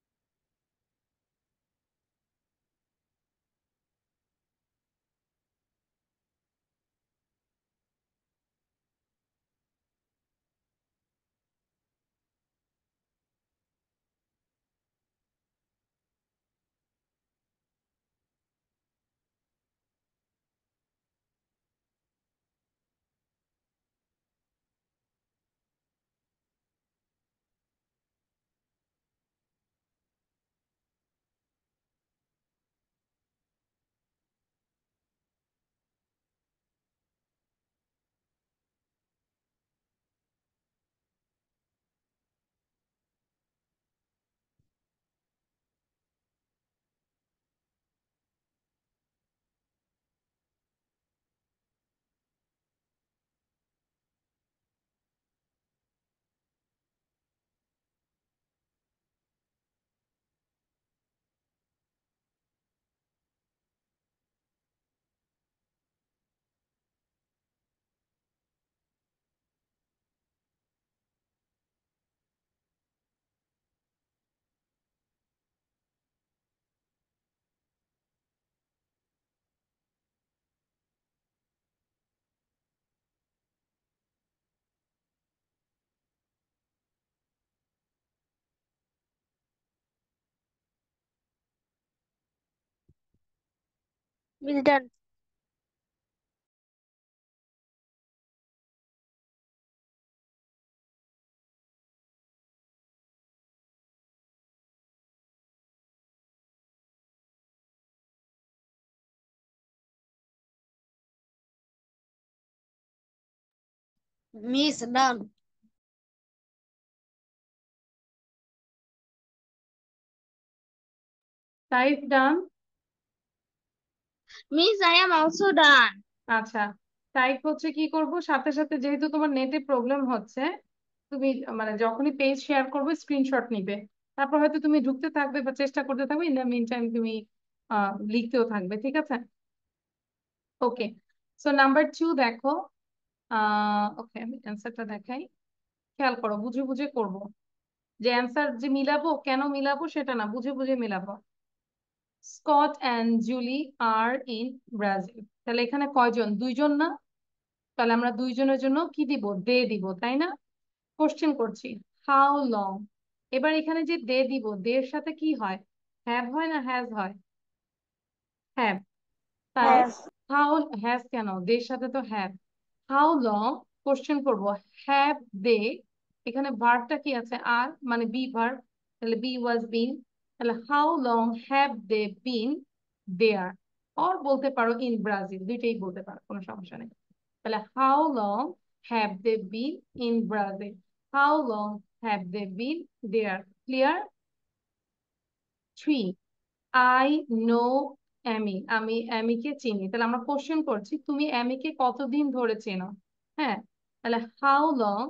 It's done. Miss done. Type done. Miss, I am also done. আচ্ছা, টাইপ হচ্ছে কি করব, সাথে সাথে যেহেতু তোমার নেটে প্রবলেম হচ্ছে, তুমি মানে যখনই পেজ শেয়ার করবে স্ক্রিনশট নিবে, তারপর হয়তো তুমি ঢুকতে থাকবে বা চেষ্টা করতে থাকবে, ইন দ্য মিন টাইম তুমি লিখতেও থাকবে, ঠিক আছে? ওকে, সো নাম্বার 2 দেখো। ওকে, আমি অ্যান্সারটা দেখাই, খেয়াল করো, বুঝে বুঝে করব, যে অ্যান্সার যে মিলাবো, কেন মিলাবো সেটা না, বুঝে বুঝে মিলাবো। Scott and Julie are in Brazil, তাহলে এখানে কয়জন? দুইজন না? তাহলে আমরা দুইজনের জন্য কি দিব? দে দিব, তাই না? কোশ্চেন করছি, হাউ লং। এবার এখানে যে দে দিব, দের সাথে কি হয়? হ্যাভ হয় না হ্যাজ হয়? হ্যাভ। তাহলে Have. হাউ, হ্যাজ কেন? দের সাথে তো হ্যাভ। হাউ লং, কোশ্চেন করব, হ্যাভ দে, এখানে ভার্বটা কি আছে? আর, মানে বি ভার্ব, তাহলে বি ওয়াজ বিন, তাহলে how long have they been there, or বলতে পারো ইন ব্রাজিল, দুইটাই বলতে পারো, কোনো সমস্যা নেই। তাহলে how long have they been in Brazil, how long have they been there. Clear? 3, I know Amy, আমি অ্যামিকে চিনি, তাহলে আমরা কোশ্চেন করছি, তুমি অ্যামিকে কতদিন ধরে চেনো? হ্যাঁ, তাহলে হাউ লং,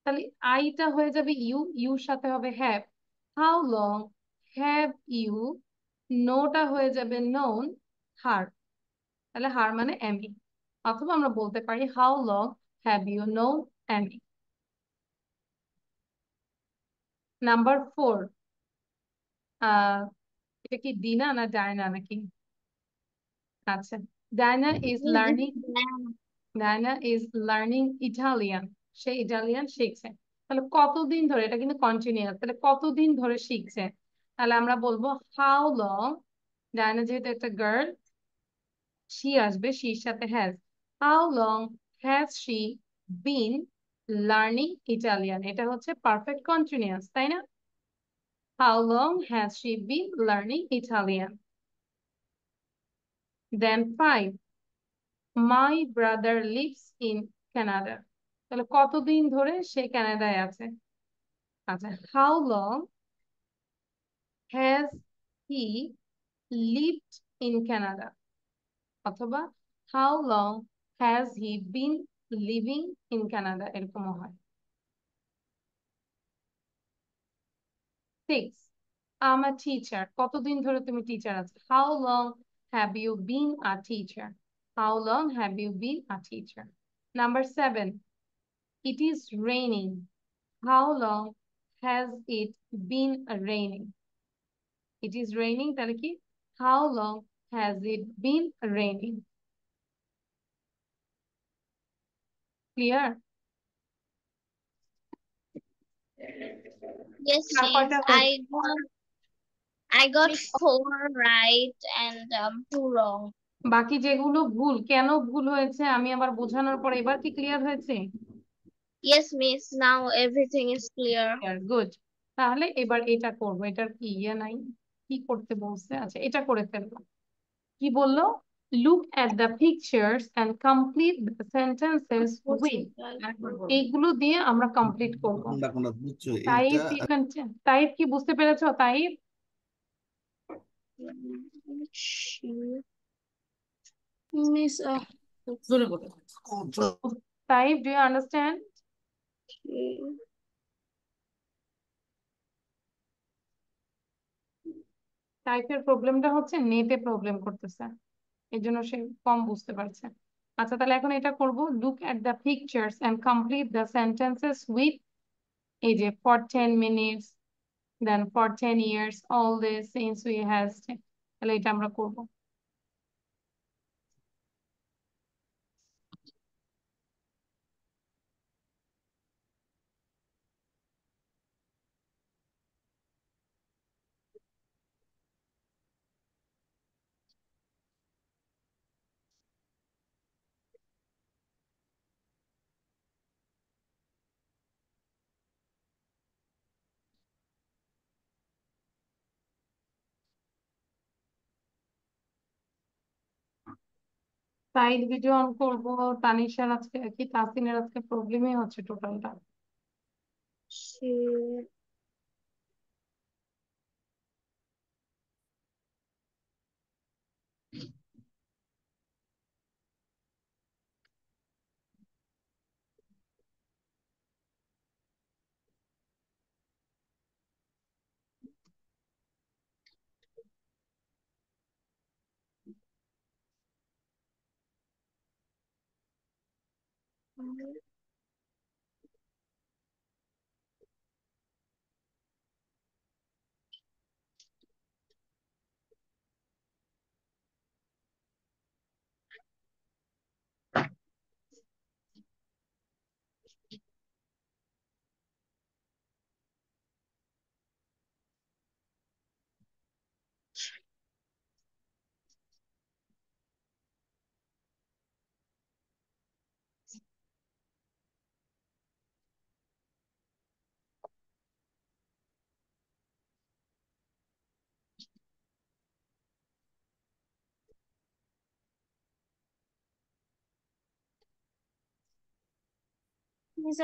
তাহলে আইটা হয়ে যাবে ইউ, ইউর সাথে হবে have, how long have you, নোটা হয়ে যাবে নোন হার, তাহলে হার মানে অ্যামি, অথবা আমরা বলতে পারি how long have you known Amy. Number 4, এটা কি ডিনা না ডায়না নাকি? আচ্ছা, Diana is Miss, this learning, is Diana. Diana is learning Italian, সে ইটালিয়ান শিখছে। তাহলে কতদিন ধরে, এটা কিন্তু কন্টিনিউয়াস, তাহলে কতদিন ধরে শিখছে? তাহলে আমরা বলবো হাউ লং, ডায়না যেহেতু একটা গার্ল, শি আসবে, শির সাথে has, how long has she been learning Italian, এটা হচ্ছে পারফেক্ট কন্টিনিউয়াস, তাই না? How long has she been learning Italian. Then 5, my brother lives in Canada, তাহলে কতদিন ধরে সে কানাডায় আছে? আচ্ছা, how long has he lived in Canada, অথবা how long has he been living in Canada, এরকমও হয়। 6, আম আ টিচার, কতদিন ধরে তুমি টিচার আছো? How long have you been a teacher, how long have you been a teacher. Number 7, it is raining, how long has it been raining? It is raining, তাহলে কি? How long has it been raining? Clear? Yes, R Miss. কয়টা হয়েছে? I got 4 right and 2 wrong. বাকি যেগুলো ভুল, কেন ভুল হয়েছে আমি আবার বোঝানোর পর এবার কি ক্লিয়ার হয়েছে? Yes, Miss. Now everything is clear. Good. তাহলে এবার এটা করবো, এটার কি ইয়ে নাই, কি করতে বলছে? আচ্ছা, এটা করে ফেলবো। কি বললো? Look at the pictures and complete the sentences with, এইগুলো দিয়ে আমরা কমপ্লিট করব। কোনটা কোনটা বুঝছো? তাইব, এটা তাইব কি বুঝতে পেরেছো? তাইব, মিস তাইব, ডু ইউ আন্ডারস্ট্যান্ড? টাইপের প্রবলেমটা হচ্ছে নেটে প্রবলেম করতেছে, এই জন্য সে কম বুঝতে পারছে। আচ্ছা, তাহলে এখন এটা করব, look at the pictures and complete the sentences with, এই যে for 10 minutes, then for 10 years, all this since we has, তাহলে এটা আমরা করব। সাইড ভিডিও অন করবো। তানিশার আজকে কি তাসিনের আজকে প্রবলেমই হচ্ছে টোটালটা।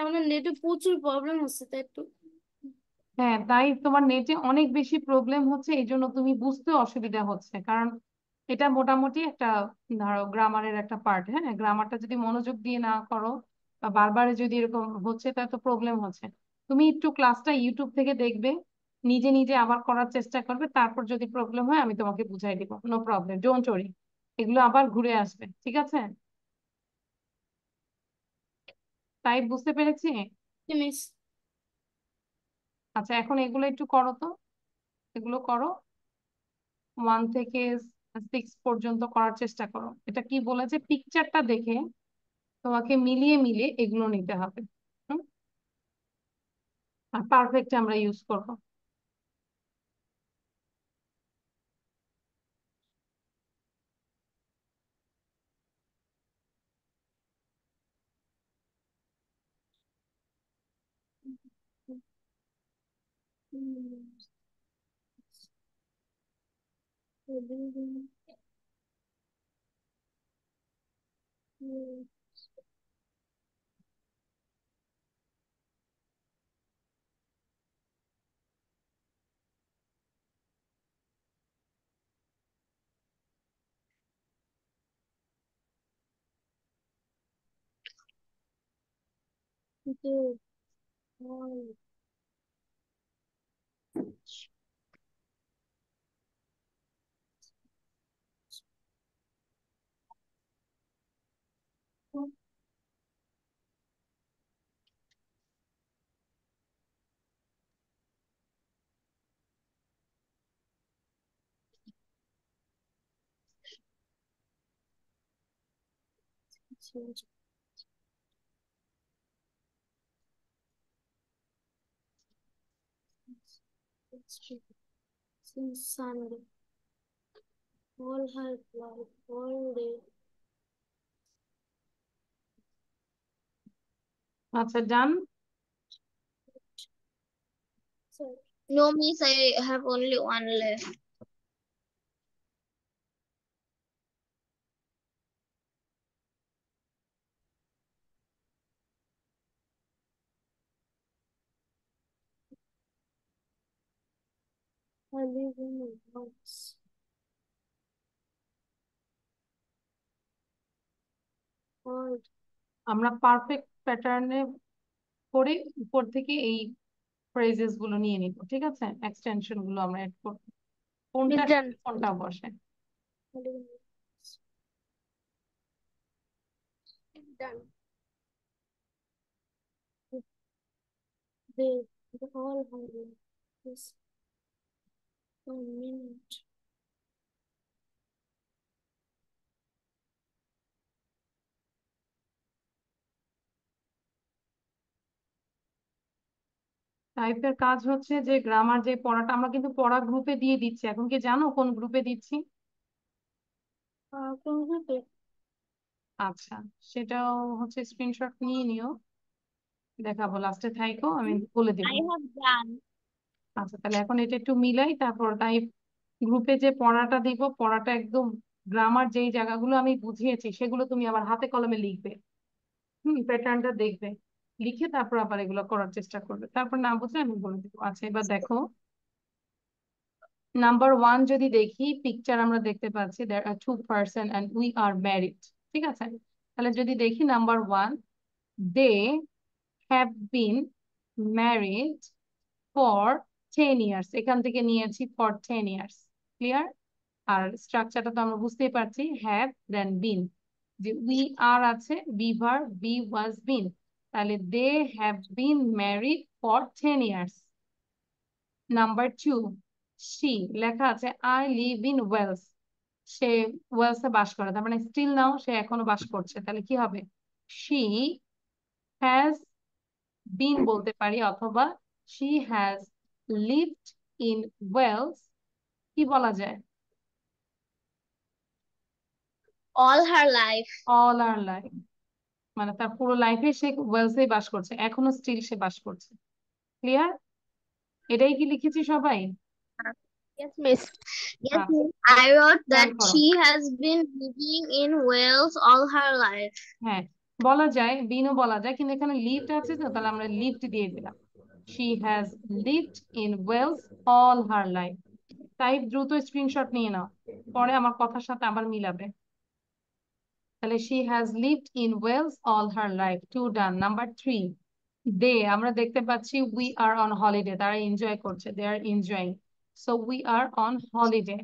আমার নেটে প্রচুর প্রবলেম হচ্ছে তাই একটু। হ্যাঁ, তাই তোমার নেটে অনেক বেশি প্রবলেম হচ্ছে, এই জন্য তুমি বুঝতে অসুবিধা হচ্ছে। কারণ এটা মোটামুটি একটা ধরো গ্রামারের একটা পার্ট। হ্যাঁ, গ্রামারটা যদি মনোযোগ দিয়ে না করো বা বারবার যদি এরকম হচ্ছে তাহলে তো প্রবলেম হচ্ছে। তুমি একটু ক্লাসটা ইউটিউব থেকে দেখবে, নিজে নিজে আবার করার চেষ্টা করবে, তারপর যদি প্রবলেম হয় আমি তোমাকে বুঝাই দিব। নো প্রবলেম, ডোন্ট ওয়ারি, এগুলো আবার ঘুরে আসবে, ঠিক আছে? তাই বুঝতে পেরেছি। মিস আচ্ছা, এখন এগুলো একটু করো তো, এগুলো করো। 1 থেকে 6 পর্যন্ত করার চেষ্টা করো। এটা কি বলেছে, পিকচারটা দেখে তোমাকে মিলিয়ে মিলিয়ে এগুলো নিতে হবে। হুম? আর পারফেক্ট আমরা ইউজ করব। since Sunday. All her life, all day. আচ্ছা, ডান। No, miss, I have only one left. I live in a house. All আমরা পারফেক্ট প্যাটার্নে করে উপর থেকে এই ফ্রেজেস গুলো নিয়ে নিব, ঠিক আছে? এক্সটেনশন গুলো আমরা অ্যাড করব, কোনটা Miss done. কোনটা বসে। I live in a house. Done. They all have life. Just 1 minute. টাইপের কাজ হচ্ছে যে গ্রামার যে পড়াটা আমরা কিন্তু পড়া গ্রুপে দিয়ে দিচ্ছি। এখন কি জানো কোন গ্রুপে দিচ্ছি? কোন গ্রুপে? আচ্ছা, সেটাও হচ্ছে স্ক্রিনশট নিয়ে নিও, দেখাবো লাস্টে, থাইকো আমি বলে দিব। I have done. আচ্ছা, তাহলে এখন এটা একটু মিলাই, তারপর তাই গ্রুপে যে পড়াটা দিব, পড়াটা একদম গ্রামার যেই জায়গাগুলো আমি বুঝিয়েছি সেগুলো তুমি আবার হাতে কলমে লিখবে, প্যাটার্নটা দেখবে, লিখে তারপর আবার এগুলো করার চেষ্টা করবে, তারপর না বুঝলে আমি বলে দেবো। আচ্ছা, এবার দেখো নাম্বার 1 যদি দেখি, পিকচার আমরা দেখতে পাচ্ছি there are 2 person and we are married, ঠিক আছে? তাহলে যদি দেখি number 1, they have been married for 10 years, এখান থেকে নিয়েছি for 10 years, ক্লিয়ার? আর স্ট্রাকচারটা তো আমরা বুঝতেই পারছি, have then been, যে we are আছে, be verb, be was been, তাহলে they have been married for 10 years. Number 2, she লেখা আছে I live in Wales, সে ওয়েলসে বাস করে, তার মানে স্টিল নাও সে এখনো বাস করছে, তাহলে কি হবে? she has been বলতে পারি, অথবা she has lived in Wales, কি বলা যায়? all her life. all her life, মানে তার পুরো লাইফে সে ওয়েলসেই বাস করছে, এখনো স্টিল সে বাস করছে, ক্লিয়ার? এটাই কি লিখেছি সবাই? Yes, miss. Yes, আচ্ছা, miss. I wrote খেয়াল that করো। she has been living in Wales all her life. হ্যাঁ, বলা যায়, বিনও বলা যায়, কিন্তু এখানে লিভড আছে তো, তাহলে আমরা লিভড দিয়ে দিলাম। she has lived in Wales all her life। তাই দ্রুত স্ক্রিনশট নিয়ে নাও, পরে আমার কথার সাথে আবার মিলাবে। তাহলে she has lived in Wales all her life, 2 done। Number 3, they আমরা দেখতে পাচ্ছি we are on holiday, তারা এনজয় করছে, they are enjoying, so we are on holiday।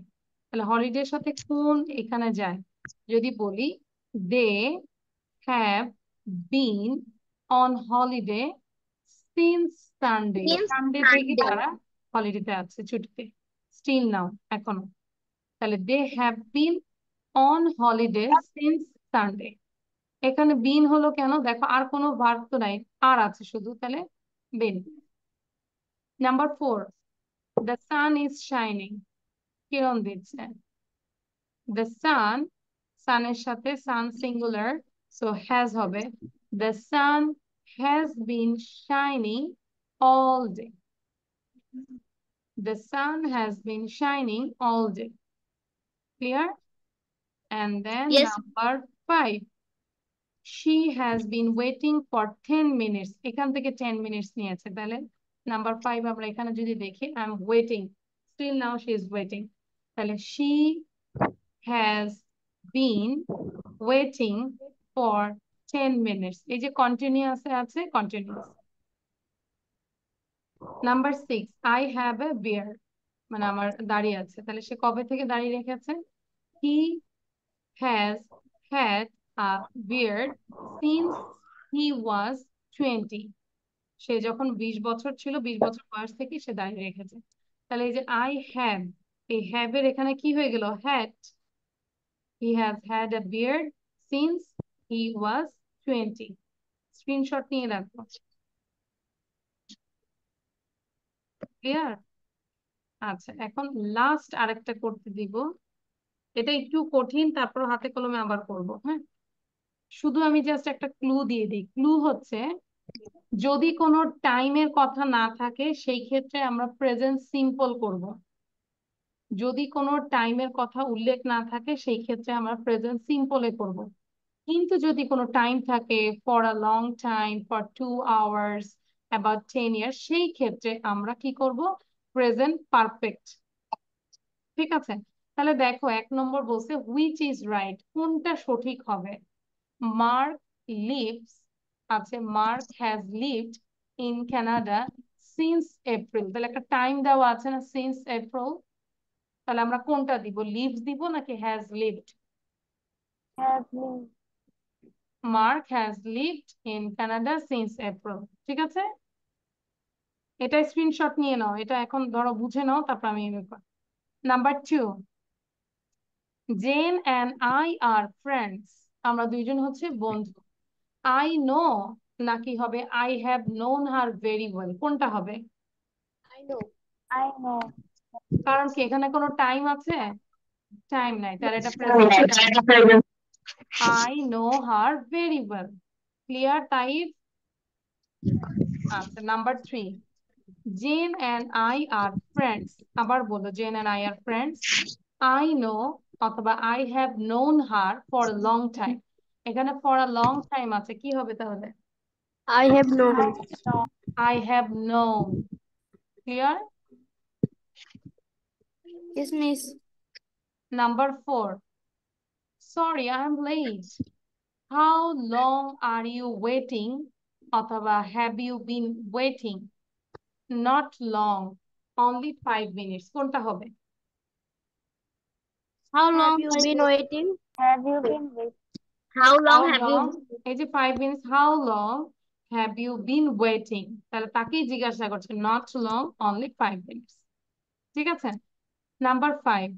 তাহলে হলিডে সাথে কোন এখানে যায়? যদি বলি they have been on holiday since Sunday, Since Sunday থেকে Sunday. তারা হলিডেতে আছে, ছুটিতে, স্টিল নাও এখনো। তাহলে they have been on holiday since Sunday। এখানে বিন হলো কেন? দেখো আর কোনো ভার্ব তো নাই, আর আছে শুধু, তাহলে been. Number 4, the sun is shining, কিরণ দিচ্ছে? the sun, সানের সাথে sun singular, so has হবে, the sun has been shining all day, the sun has been shining all day, clear? And then Yes. number 5, she has been waiting for 10 minutes, এখান থেকে 10 minutes নিয়েছে, তাহলে number 5 আমরা এখানে যদি দেখি I'm waiting, still now she is waiting, তাহলে she has been waiting for 10 minutes, এই যে কন্টিনিউয়াস আছে, continuous. Number 6, I have a beard, মানে আমার দাড়ি আছে, তাহলে সে কবে থেকে দাড়ি রেখেছে? he has had a beard since he was 20, সে যখন 20 বছর ছিল, 20 বছর বয়স থেকে সে দাঁড়িয়ে রেখেছে। তাহলে এই যে I have, এই have এর এখানে কি হয়ে গেল? had, he has had a beard since he was 20। Screenshot নিয়ে রাখবো, ক্লিয়ার? আচ্ছা, এখন লাস্ট আরেকটা করতে দিব, এটা একটু কঠিন, তারপর হাতে কলমে আবার করব। হ্যাঁ, শুধু আমি জাস্ট একটা ক্লু দিয়ে দিই। ক্লু হচ্ছে যদি কোনো টাইমের কথা না থাকে সেই ক্ষেত্রে আমরা প্রেজেন্ট সিম্পল করব, যদি কোনো টাইমের কথা উল্লেখ না থাকে সেই ক্ষেত্রে আমরা প্রেজেন্ট সিম্পলে করব, কিন্তু যদি কোনো টাইম থাকে for a long time, for 2 hours, about 10 years, সেই ক্ষেত্রে আমরা কি করব? প্রেজেন্ট পারফেক্ট, ঠিক আছে? তাহলে দেখো 1 নম্বর বলছে হুইচ ইজ রাইট, কোনটা সঠিক হবে? মার্ক লিভস আছে, mark has lived in Canada since April, তাহলে একটা টাইম দেওয়া আছে না, সিন্স এপ্রিল, তাহলে আমরা কোনটা দিব? লিভস দিব নাকি has lived? Has lived. Mark has lived in Canada since April, ঠিক আছে? এটা স্ক্রিনশট নিয়ে নাও, এটা এখন ধরো বুঝে নাও, তারপর আমি number 2, Jane and I are friends, আমরা দুইজন হচ্ছে বন্ধু। আই নো নাকি হবে I have known her very well, কোনটা হবে? I know. I know. কারণ কি এখানে কোনো টাইম আছে? টাইম নাই, তাহলে এটা present. I know her very well, clear Taif? আচ্ছা, number 3, Jane and I are friends, আবার বলো Jane and I are friends. I know অথবা I have known her for a long time। এখানে for a long time আছে, কি হবে তাহলে? I have known. I have known। Clear? Yes, miss. Number 4, sorry I'm late, how long are you waiting অথবা have you been waiting, not long, only 5 minutes। কোনটা হবে? How Have long you are been you? waiting? Have you been waiting? How long How have long? you? এই যে 5 minutes, how long have you been waiting, তাহলে তাকেই জিজ্ঞাসা করছে, not long, only 5 minutes। ঠিক আছে। Number 5,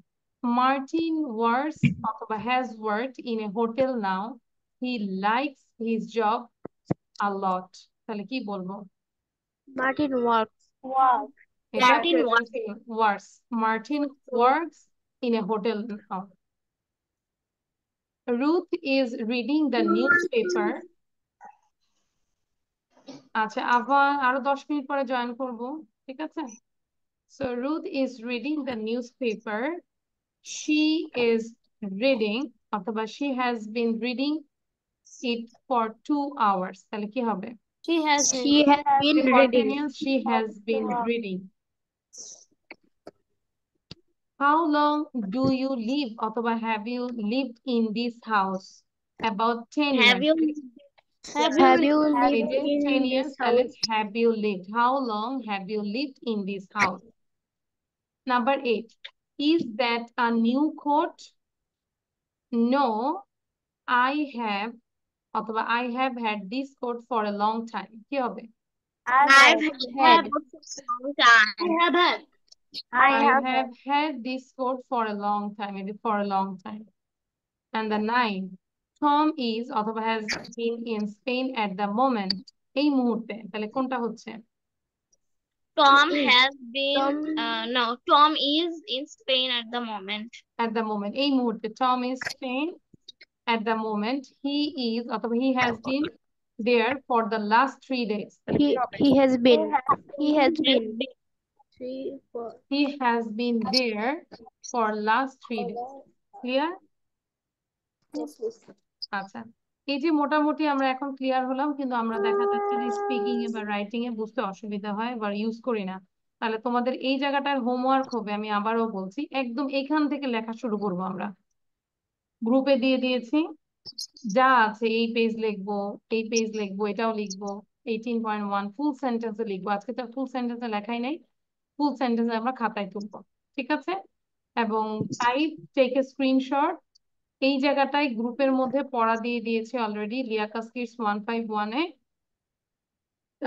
Martin works অথবা has worked in a hotel now, he likes his job a lot। তাহলে কি বলবো? Martin works. Wow. এটা Martin present simple, works। Martin works in a hotel now। Ruth is reading the newspaper। আচ্ছা, আবার আরো 10 minute পরে join করব, ঠিক আছে। So Ruth is reading the newspaper, she is reading অথবা she has been reading it for 2 hours। তাহলে কি হবে? She has She has been reading. Continuous, she has been reading। How long do you live অথবা have you lived in this house? About 10 Have years। you? Have you It lived is in 10 this years, তাহলে house? have you lived, how long have you lived in this house? Number 8, is that a new coat? No, I have অথবা I have had this coat for a long time। কি হবে? I've Had. had for a long time. I have had. I I have have had this coat for a long time, maybe for a long time। And the 9, Tom is অথবা has been in Spain at the moment, এই মুহূর্তে। তাহলে কোনটা হচ্ছে? Tom has been Tom Tom is in Spain at the moment. At the moment, এই মুহূর্তে। Tom is Spain at the moment, he is অথবা he has been there for the last 3 days। তাহলে কি হবে? he has been. He has Has been. been. 3, 4. He has been there for last 3 days। Clear? Yes, please. আচ্ছা, এই যে মোটামুটি আমরা এখন ক্লিয়ার হলাম, কিন্তু আমরা দেখা যাচ্ছে যে স্পিকিং এ বা রাইটিং এ বুঝতে অসুবিধা হয় বা ইউজ করি না। তাহলে তোমাদের এই জায়গাটার হোমওয়ার্ক হবে, আমি আবারও বলছি, একদম এখান থেকে লেখা শুরু করবো। আমরা গ্রুপে দিয়ে দিয়েছি, যা আছে এই পেজ লিখবো, এই পেজ লিখবো, এটাও লিখবো। 18.1 ফুল সেন্টেন্সে লিখবো। আজকে তো ফুল সেন্টেন্সে লেখাই নাই, ফুল সেন্টেন্সে আমরা খাতায় তুলবো, ঠিক আছে। এবং টাইপ, টেক এ স্ক্রিনশট। এই জায়গাটায় গ্রুপের মধ্যে পড়া দিয়ে দিয়েছে অলরেডি, লিয়াকাস কিডস 151-এ।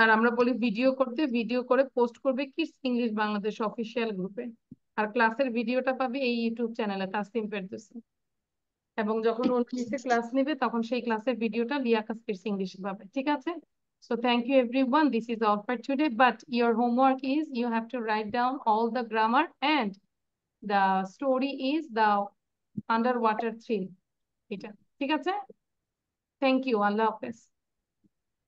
আর আমরা বলি ভিডিও করতে, ভিডিও করে পোস্ট করবে কিডস ইংলিশ বাংলাদেশ অফিসিয়াল গ্রুপে। আর ক্লাসের ভিডিওটা পাবে এই ইউটিউব চ্যানেলে, তাসনিম ফেরদৌসী। এবং যখন ওর নিচে ক্লাস নেবে তখন সেই ক্লাসের ভিডিওটা লিয়াকাস কিডস ইংলিশে পাবে, ঠিক আছে। So thank you everyone, this is all for today, but your homework is you have to write down all the grammar and the story is the underwater thrill। এটা ঠিক আছে। থ্যাংক ইউ, আল্লাহ হাফেজ।